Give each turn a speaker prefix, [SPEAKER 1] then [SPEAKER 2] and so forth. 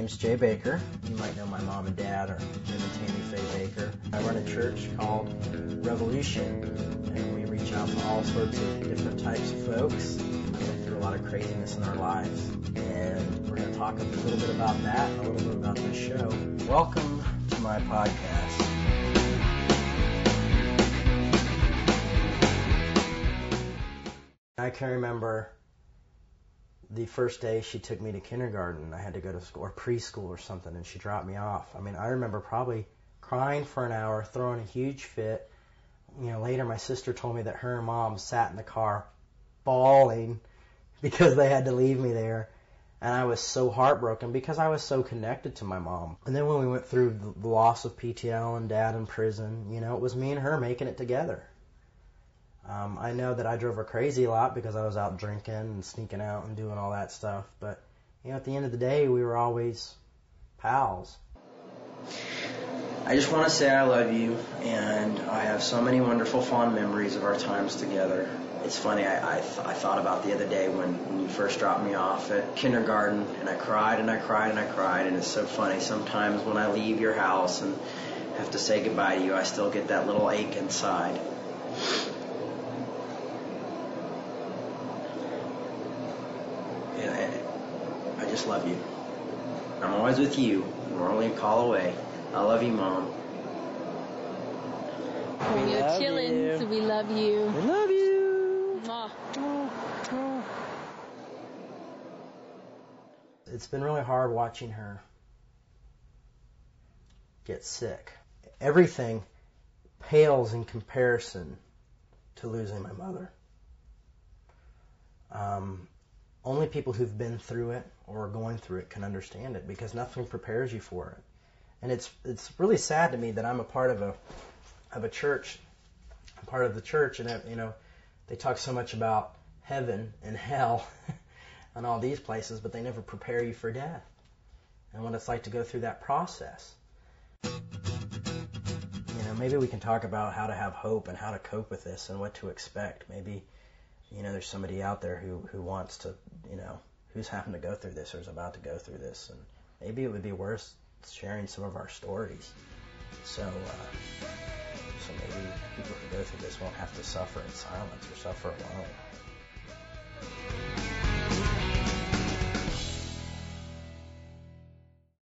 [SPEAKER 1] name's Jay Baker. You might know my mom and dad or Jim and Tammy Faye Baker. I run a church called Revolution, and we reach out to all sorts of different types of folks. We go through a lot of craziness in our lives, and we're going to talk a little bit about that and a little bit about this show. Welcome to my podcast. I can remember the first day she took me to kindergarten. I had to go to school or preschool or something, and she dropped me off. I mean, I remember probably crying for an hour, throwing a huge fit. Later my sister told me that her and mom sat in the car bawling because they had to leave me there. And I was so heartbroken because I was so connected to my mom. And then when we went through the loss of PTL and Dad in prison, it was me and her making it together. I know that I drove her crazy a lot because I was out drinking and sneaking out and doing all that stuff. But, at the end of the day, we were always pals. I just want to say I love you, and I have so many wonderful, fond memories of our times together. It's funny, I thought about the other day when you first dropped me off at kindergarten, and I cried and I cried and I cried, and it's so funny. Sometimes when I leave your house and have to say goodbye to you, I still get that little ache inside. I just love you. I'm always with you. We're only a call away. I love you, Mom.
[SPEAKER 2] We're your chillins. We love you.
[SPEAKER 1] We love you.
[SPEAKER 2] Mwah.
[SPEAKER 1] It's been really hard watching her get sick. Everything pales in comparison to losing my mother. Only people who've been through it or are going through it can understand it, because nothing prepares you for it. And it's really sad to me that I'm a part of a church. I'm part of the church, and they talk so much about heaven and hell and all these places, but they never prepare you for death and what it's like to go through that process. Maybe we can talk about how to have hope and how to cope with this and what to expect. Maybe there's somebody out there who wants to, who's having to go through this or is about to go through this, and maybe it would be worth sharing some of our stories. So maybe people who go through this won't have to suffer in silence or suffer alone.